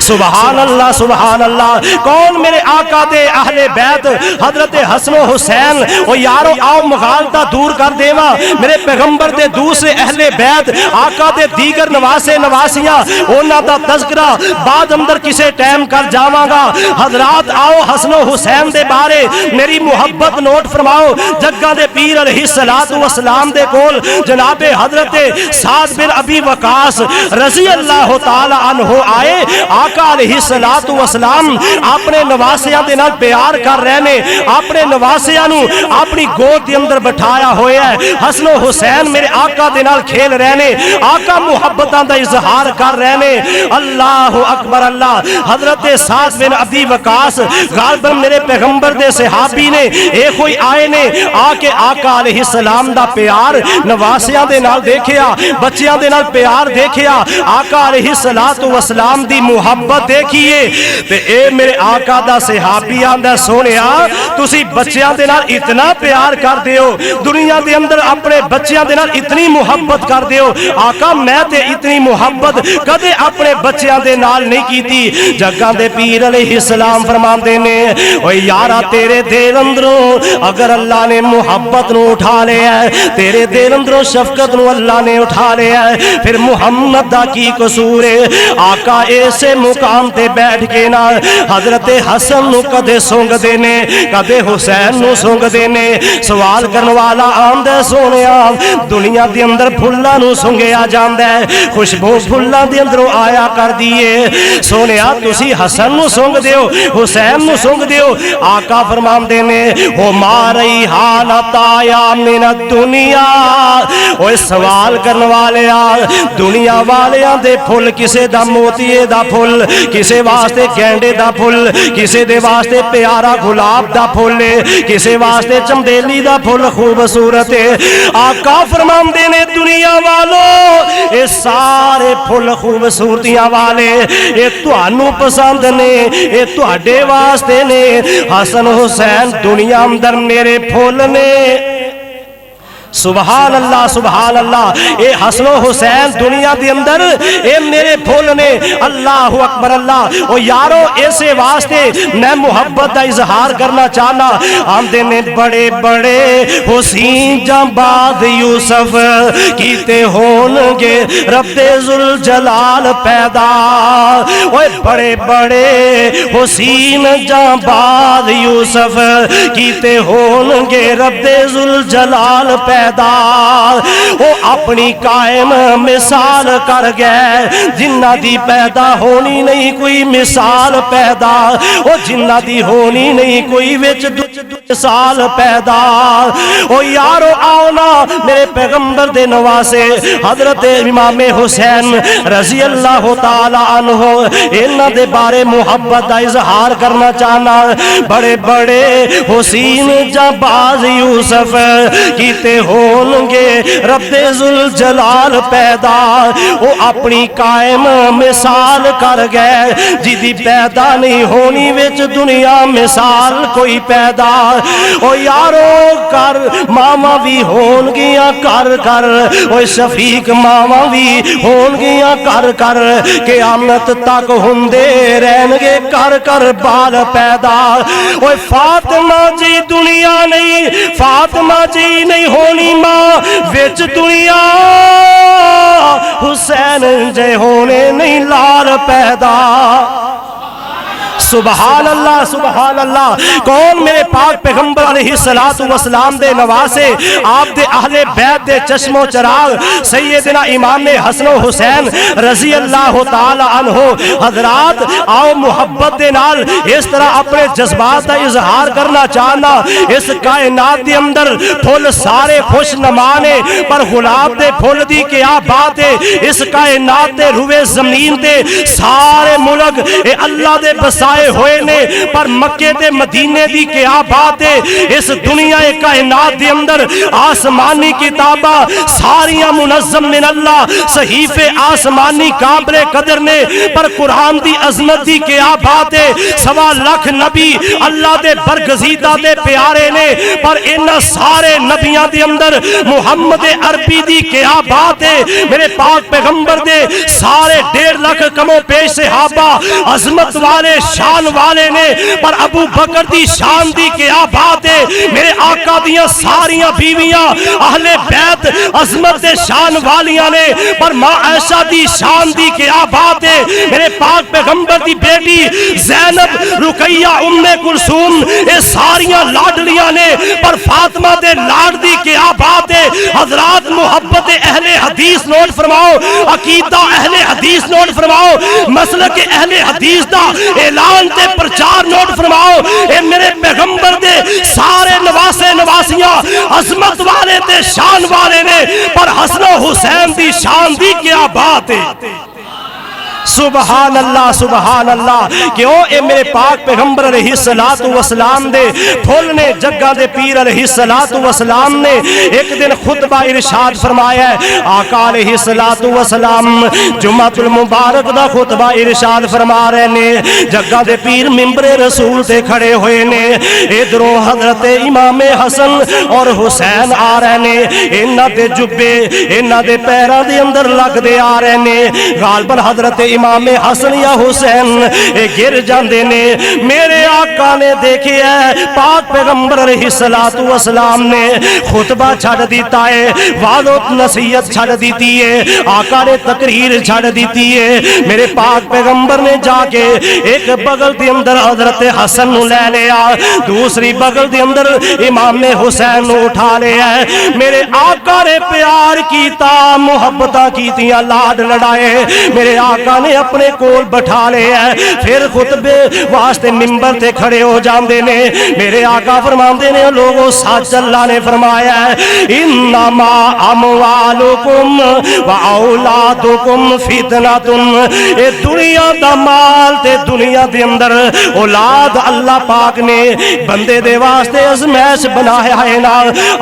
سبحان اللہ سبحان اللہ۔ کون میرے آقا دے اہل بیت حضرت حسن و حسین؟ او یارو آؤ مغالطہ دور کر دیواں، میرے پیغمبر دے دوسرے اہل بیت آقا دے دیگر نواسے نواسیاں اونا دا تذکرہ بعد اندر کسے ٹائم کر جاواں گا۔ حضرات آؤ حسن و حسین دے بارے میری محبت نوٹ فرماؤ۔ جگہ دے پیر علیہ السلام دے کول جناب حضرت سعد بن ابی وقاص رضی اللہ تعالی عنہ آئے، آقا علیہ السلام اپنے نواسیاں دے نال پیار کر رہے نے، اپنے نواسیاں نو اپنی گود دے اندر بٹھایا ہویا ہے، حسن و حسین میرے آقا دے نال کھیل رہے نے، آقا محبتاں دا اظہار کر رہے نے۔ اللہ اکبر اللہ۔ حضرت سعد بن ابی وقاص غالباً میرے پیغمبر دے صحابی نے اے کوئی آئے نے آ کے آقا علیہ السلام دا پیار نواسیاں دے نال دیکھیا، بچیاں دے نال پیار دیکھیا، آقا علیہ السلام دی محبت دیکھیے تے اے میرے آقا دا صحابی آندا سونیا تسی بچیاں دے نال اتنا پیار کر دیو، دنیا دے اندر اپنے بچیاں دے نال اتنی محبت کر دیو، آقا میں تے اتنی محبت کدے اپنے بچیاں دے نال نہیں کیتی۔ جگہ دے پیر علیہ السلام فرماندے نے او یارا تیرے دل اندروں اگر اللہ نے محبت نو اٹھا لیا ہے، تیرے دل اندروں شفقت نو اللہ نے اٹھا لیا ہے، پھر محمد دا کی قصور ہے؟ آقا ایسے مقام تے بیٹھ کے نا حضرت حسن نو کدے سونگ دینے، کدے حسین نو سونگ دینے۔ سوال کرن والا آندے سونیا دنیا دے اندر پھلاں نو سونگیا جاندا ہے، خوشبو پھلاں دے اندروں آیا کر دیے، سونیا تسی حسن نو سونگ دیو، حسین نو سونگ دیو۔ آقا فرماندے نے او ماری حالت آیا من الدنیا، اوے سوال کرن والے آ دنیا والیاں دے پھل کسے دا موتیے دا پھل، کسے واسطے گینڈے دا پھل، کسے دے واسطے پیارا گلاب دا پھل، کسے واسطے چمبیلی دا پھل خوبصورت ہے۔ آقا فرماندے نے دنیا والو اے سارے پھل خوبصورتیاں والے اے تہانوں پسند نے، اے تہاڈے واسطے نے، حسن حسین دنیا اندر میرے پھل نے۔ سبحان اللہ سبحان اللہ۔ اے حسن و حسین دنیا دے اندر اے میرے پھول نے۔ اللہ اکبر اللہ۔ او یارو ایسے واسطے میں محبت دا اظہار کرنا چاہنا، آمدے نے بڑے بڑے حسین جنباد یوسف کیتے ہونگے رب ذوالجلال پیدا، اوے بڑے بڑے حسین جنباد یوسف کیتے ہونگے رب ذوالجلال پیدا، وہ اپنی قائم مثال کر گئے جنہ دی پیدا ہونی نہیں کوئی مثال پیدا، وہ جنہ دی ہونی نہیں کوئی وچ سال پیدا او یارو آؤ نا میرے پیغمبر دے نواسے حضرت امام حسین رضی اللہ تعالی عنہ انہاں دے بارے محبت دا اظہار کرنا چاہنا بڑے بڑے حسین جباز یوسف کیتے ہون گے رب ذوالجلال پیدا وہ اپنی قائم مثال کر گئے جدی پیدا نہیں ہونی وچ دنیا مثال کوئی پیدا او یارو کر ماما بھی ہون گیا کر کر او شفیق ماما بھی ہون گیا کر کر قیامت تک ہوندے رہن گے کر کر بال پیدا او فاطمہ جی دنیا نہیں فاطمہ جی نہیں ہونی ماں وچ دنیا حسین جے ہونے نہیں لال پیدا سبحان اللہ سبحان اللہ کون میرے پاک پیغمبر علیہ السلام دے نواسے آپ دے اہل بیت دے چشم و چراغ سیدنا امام حسن و حسین رضی اللہ تعالی عنہ حضرات آؤ محبت دے نال اس طرح اپنے جذبات کا اظہار کرنا چاہنا اس کائنات دے اندر پھول سارے خوش نمانے پر گلاب دے پھول دی کیا بات ہے اس کائنات دے روئے زمین دے سارے ملک اے اللہ دے بسائے ہوئے نے پر مکے دے مدینے دی کیا بات ہے اس دنیا کائنات دے اندر آسمانی کتاباں ساریاں منظم من اللہ صحیفے آسمانی قابل قدر نے پر قرآن دی عظمت دی کیا بات ہے 1.25 لاکھ نبی اللہ دے برگزیدہ دے پیارے نے پر ان سارے نبیاں دے اندر محمد عربی دی کیا بات ہے میرے پاک پیغمبر دے سارے 1.5 لاکھ کمو پیش صحابہ عظمت والے شان والے نے پر ابو بکر دی شان دی کیا بات ہے میرے آقا دیاں ساریاں بیویاں اہل بیت عظمت شان والیاں نے پر ماں عائشہ دی شان دی کیا بات ہے میرے پاک پیغمبر دی بیٹی زینب رقیہ ام کلثوم یہ ساریاں لاڈلیاں نے پر فاطمہ دے لاڈ دی کیا بات ہے حضرات محبت اہل حدیث نوٹ فرماؤ عقیدہ اہل حدیث نوٹ فرماؤ مسلک اہل حدیث دا اعلان تے پرچار نوٹ فرماؤ اے میرے پیغمبر دے سارے نواسے نواسیاں عظمت والے تے شان والے نے پر حسن و حسین دی شان دی کیا بات ہے سبحان اللہ کیوں اے میرے پاک پیغمبر علیہ السلام دے پھول نے جگہ دے پیر علیہ السلام نے ایک دن خطبہ ارشاد فرمایا ہے آقا علیہ السلام جمعۃ المبارک دا خطبہ ارشاد فرما رہے نے جگہ دے پیر منبر رسول تے کھڑے ہوئے نے ادھروں حضرت امام حسن اور حسین آ رہے نے انہاں دے جبے انہاں دے پیراں دے اندر لگ دے آ رہے نے غالباً حضرت امام حسن یا حسین گر جاندے نے میرے آقا نے دیکھے ہے پاک پیغمبر علیہ السلام نے خطبہ چھڑ دیتا ہے وعظ و نصیحت چھڑ دیتی ہے آقا نے تقریر چھڑ دیتی ہے میرے پاک پیغمبر نے جا کے ایک بغل دے اندر حضرت حسن نو لے لیا دوسری بغل دے اندر امام حسین نو اٹھا لیا میرے آقا نے پیار کیتا محبتاں کیتیاں لاڈ لڑائے میرے آقا نے اپنے کول بٹھا لے ہے پھر خطبے واسطے منبر تے کھڑے ہو جاندے نے میرے آقا فرماندے نے لوگوں سچ اللہ نے فرمایا ہے انما اموالکم و اولادکم فتنۃ اے دنیا دا مال تے دنیا دے اندر اولاد اللہ پاک نے بندے دے واسطے ازمائش بنایا ہے نا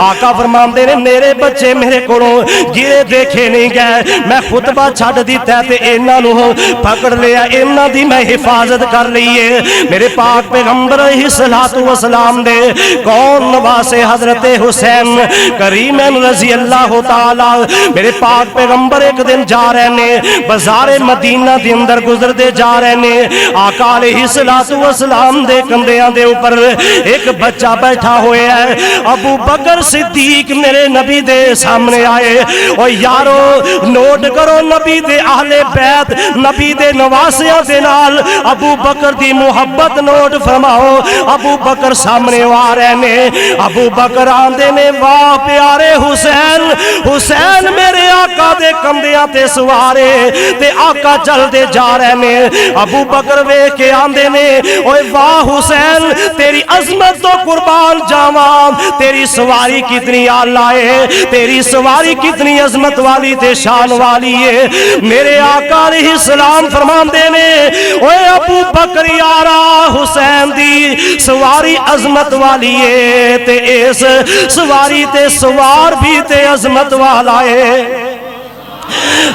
آقا فرماندے نے میرے بچے میرے کولوں گرے دیکھے نہیں گئے میں خطبہ چھڈ دیتا تے انہاں نو پکڑ لیا انہاں دی میں حفاظت کر لئیے میرے پاک پیغمبر علیہ السلام دے کون نواسے حضرت حسین کریمین رضی اللہ تعالی میرے پاک پیغمبر ایک دن جا رہے نے بازار مدینہ دے اندر گزر دے جا رہے نے آقا علیہ السلام دے کندیاں دے اوپر ایک بچہ بیٹھا ہوئے ہے ابو بکر صدیق میرے نبی دے سامنے آئے اور یارو نوٹ کرو نبی دے اہل بیت نبی دے نواسیاں دے نال ابو بکر دی محبت نوٹ فرماؤ ابو بکر سامنے آ رہے نے ابو بکر آندے نے واہ پیارے حسین حسین میرے آقا دے کندیاں تے سوارے تے آقا چل دے جا رہے نے ابو بکر ویکھ کے آندے نے اوے واہ حسین تیری عظمت تو قربان جاواں تیری سواری کتنی اعلیٰ ہے تیری سواری کتنی عظمت والی تے شان والی ہے میرے آقا علیہ السلام فرماندے نے اوے ابو بکر یارا حسین دی سواری عظمت والی ہے تے اس سواری تے سوار بھی تے عظمت والا ہے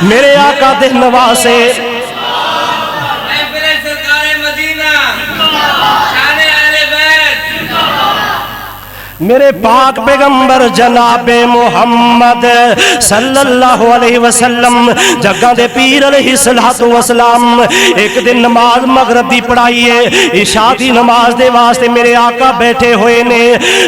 میرے آقا دے نواسے میرے پاک پیغمبر جناب محمد صلی اللہ علیہ وسلم جگہ دے پیر علیہ السلام ایک دن نماز مغرب دی پڑھائی ہے عشاء دی نماز دے واسطے میرے آقا بیٹھے ہوئے نے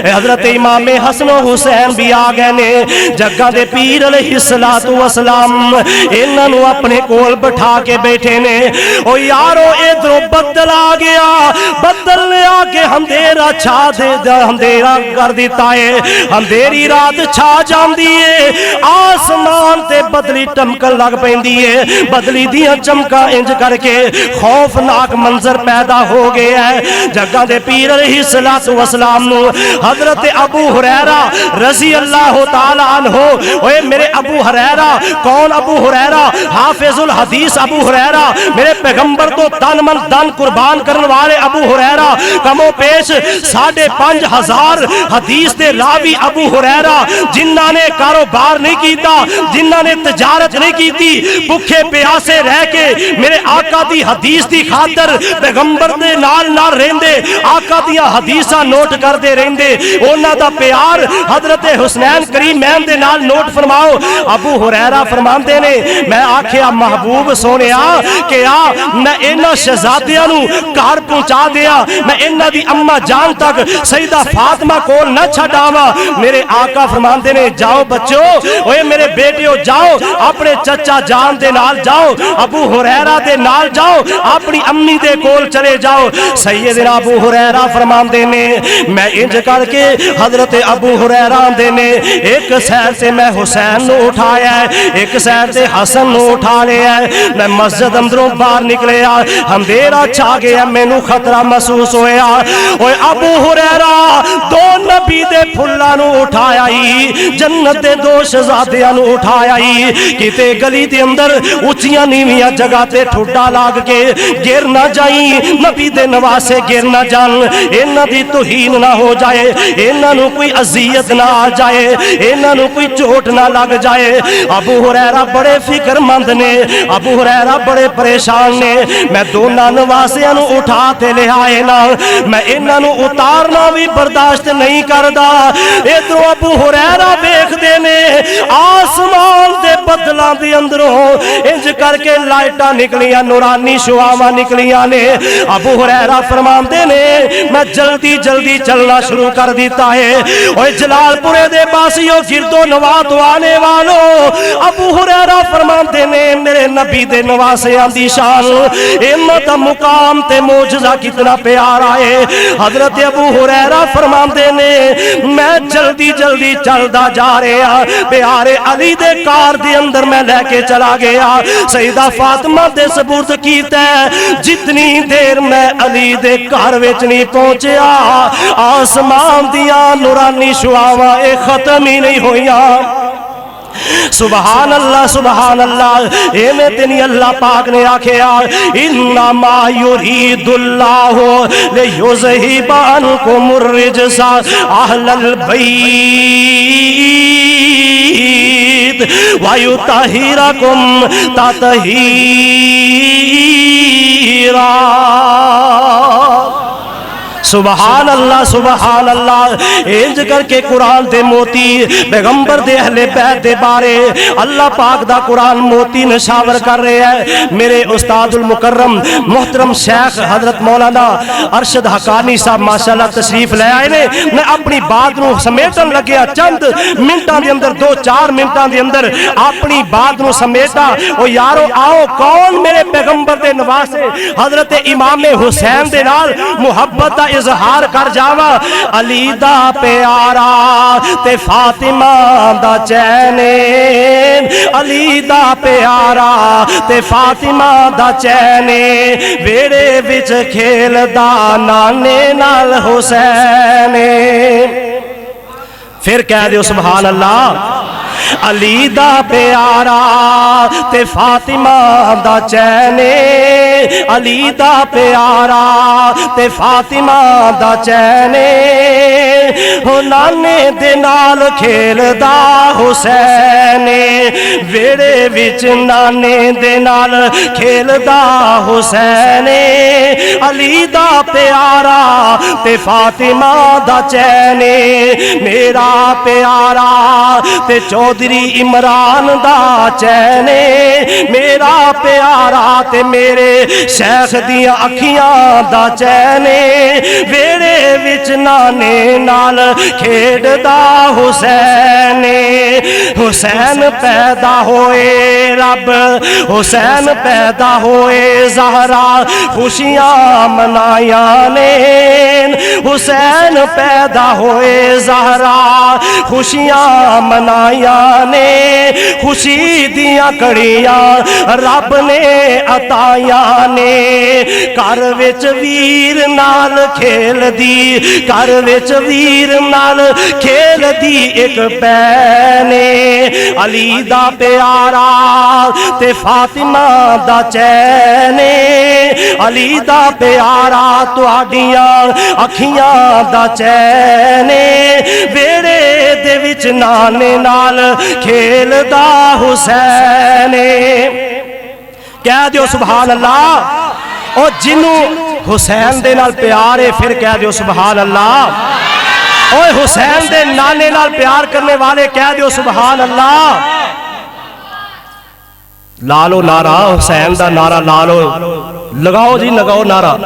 حضرت امام حسن و حسین بھی آ گئے نے جگہ دے پیر علیہ السلام انہاں نو اپنے کول بٹھا کے بیٹھے نے او یارو ادھروں بدل آ گیا بدل نے آ کے اندھیرا چھا دے اندھیرا کر دیتا ہے اندھیری رات چھا جاندی ہے آسمان تے بدلی ٹمکن لگ پیندی ہے بدلی دیاں چمکا انج کر کے خوفناک منظر پیدا ہو گیا ہے جگہ دے پیر علیہ السلام نو حضرت ابو ہریرہ رضی اللہ تعالی عنہ اوے میرے ابو ہریرہ کون ابو ہریرہ حافظ الحدیث ابو ہریرہ میرے پیغمبر تو تن من دن قربان کرنے والے ابو ہریرہ کمو پیش 5,500 حدیث دے راوی ابو ہریرہ جنہاں نے کاروبار نہیں کیتا جنہاں نے تجارت نہیں کیتی بھوکے پیاسے رہ کے میرے آقا دی حدیث دی خاطر پیغمبر دے نال نال رہندے آقا دیاں حدیثاں نوٹ کردے رہندے انہاں دا پیار حضرت حسنین کریمین دے نال نوٹ فرماؤ ابو ہریرہ فرماندے نے میں آکھیا محبوب سونیا کہ آ میں انہاں شہزادیاں نو گھر پہنچا دیا میں انہاں دی اماں جان تک سیدہ فاطمہ کول نہ چھڈاواں میرے آقا فرماندے نے جاؤ بچو اوے میرے بیٹیو جاؤ اپنے چچا جان دے نال جاؤ ابو ہریرہ دے نال جاؤ اپنی امی دے کول چلے جاؤ سیدنا ابو ہریرہ فرماندے نے میں انج کر کے حضرت ابو ہریرہ دے نے ایک سیر سے میں حسین نو اٹھایا ہے ایک سیر سے حسن نو اٹھا لیا ہے میں مسجد اندروں باہر نکلیا اندھیرا چھا گیا مینوں خطرہ محسوس ہویا اوے ابو ہریرہ دو نبی دے پھلاں نو اٹھایا ہی جنت دے دو شہزادیاں نو اٹھایا ہی کتے گلی دے اندر اونچیاں نیویاں جگہ تے ٹھڈا لاگ کے گر نہ جائیں نبی دے نواسے گر نہ جان انہاں دی توہین نہ ہو جائے انہاں نو کوئی اذیت نہ آ جائے انہاں نو کوئی چوٹ نہ لگ جائے ابو ہریرہ بڑے فکر مند نے ابو ہریرہ بڑے پریشان نے میں دونوں نواسیاں نو اٹھا تے لے آئے نا میں انہاں نو اتارنا بھی برداشت نہیں کردا ادھروں ابو ہریرہ ویکھدے نے آسمان دے بدلاں دے اندروں انج کر کے لائٹاں نکلیاں نورانی شعاواں نکلیاں نے ابو ہریرہ فرماندے نے میں جلدی جلدی چلنا شروع کر دیتا ہے اوے جلال پورے دے باسیوں گردو نواں تو آنے والوں ابو ہریرہ فرماندے نے میرے نبی دے نواسیاں دی شان ہمت مقام تے معجزہ کتنا پیارا ہے حضرت ابو ہریرہ فرماندے نے میں جلدی جلدی چلدا جا رہا پیارے علی دے کار دے اندر میں لے کے چلا گیا سیدہ فاطمہ دے سپرد کیتا ہے جتنی دیر میں علی دے کار وچ نہیں پہنچیا آسمان دیاں نورانی شعاواں اے ختم ہی نہیں ہویاں سبحان اللہ اے میں تینی اللہ پاک نے آکھیا انما یرید اللہ لیذہب عنکم الرجس اہل البیت ویطہرکم تطہیرا سبحان اللہ سبحان اللہ. انج کر کے قرآن دے موتی پیغمبر دے اہل بیت دے بارے اللہ پاک دا قرآن موتی نشاور کر رہے ہیں. میرے استاد المکرم محترم شیخ حضرت مولانا ارشد حقانی صاحب ماشاءاللہ تشریف لے آئے نے. میں اپنی بات نو سمیٹن لگیا چند منٹاں دے اندر 2-4 منٹاں دے اندر اپنی بات نو سمیٹا. او یارو آؤ کون میرے پیغمبر دے نواسے حضرت امام حسین دے نال محبت دا اظہار کر جاوا. علی دا پیارا تے فاطمہ دا چین, علی دا پیارا تے فاطمہ دا چین, ویڑے وچ کھیلدا نانے نال حسین. پھر کہہ دیو سبحان اللہ. علی دا پیارا تے فاطمہ دا چین, علی دا پیارا تے فاطمہ دا چین, ہو نانے دے نال کھیلدا حسین, ویڑے وچ نانے دے نال کھیلدا حسین. علی دا پیارا تے فاطمہ دا چین, میرا پیارا تے چودھری عمران دا چین, میرا پیارا تے میرے شیخ دیاں اکھیاں دا چین, ویڑے وچ نانے نال کھیڈ دا حسین. حسین پیدا ہوئے رب, حسین پیدا ہوئے زہرا, خوشیاں منایاں نے. حسین پیدا ہوئے زہرا, خوشیاں منایاں نے. خوشی دیاں کڑیاں رب نے عطایاں نے. گھر وچ ویر نال کھیل دی, گھر وچ ویر نال کھیل دی ایک بہن. علی دا پیارا تے فاطمہ دا چین, علی دا پیارا تہاڈیاں اکھیاں دا چین, ویڑے دے وچ نانے نال کھیلدا حسین. کہہ دیو سبحان اللہ. او جنوں حسین دے نال پیار ہے پھر کہہ دیو سبحان اللہ. اوے حسین دے نانے نال پیار کرنے والے کہہ دیو سبحان اللہ. لالو نعرہ حسین دا نعرہ لالو, لگاؤ جی لگاؤ نعرہ.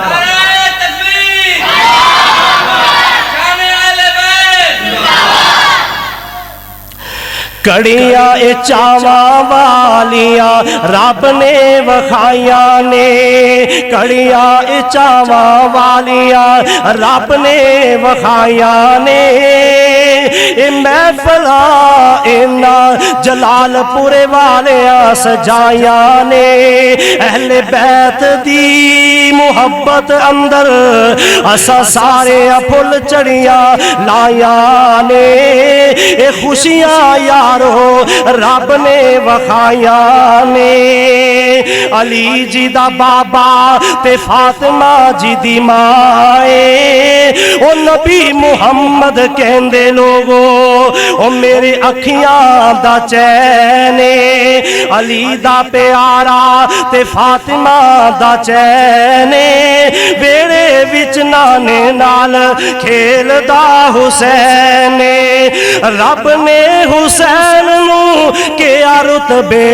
کڑیاں اے چاواں والیاں رب نے وکھائیاں نے, کڑیاں اے چاواں والیاں رب نے وکھائیاں نے. اے محفلاں اینا جلال پورے والیاں سجائیاں نے. اہل بیت دی محبت اندر اسا سارے پھل چڑیاں لائیاں نے. اے خوشیاں یار رب نے وکھائیاں نے. علی جی دا بابا تے فاطمہ جی دی مائے, او نبی محمد کہندے لوگو او میرے اکھیاں دا چین. علی دا پیارا تے فاطمہ دا چین, ویڑے وچ نانے نال کھیلدا حسین. رب نے حسین نو کیا رتبے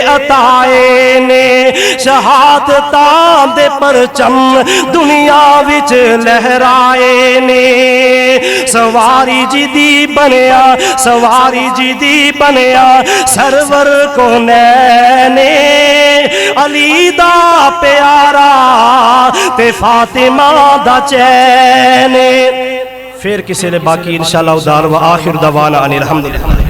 عطائے نے, شہادتاں دے پرچم دنیا وچ لہرائے نے. سواری جی دی بنیا, سواری جی دی بنیا سرور کونین. علی دا پیارا تے فاطمہ دا چین. پھر کسی نے باقی انشاءاللہ دعوانا و آخر دعوانا ان الحمدللہ.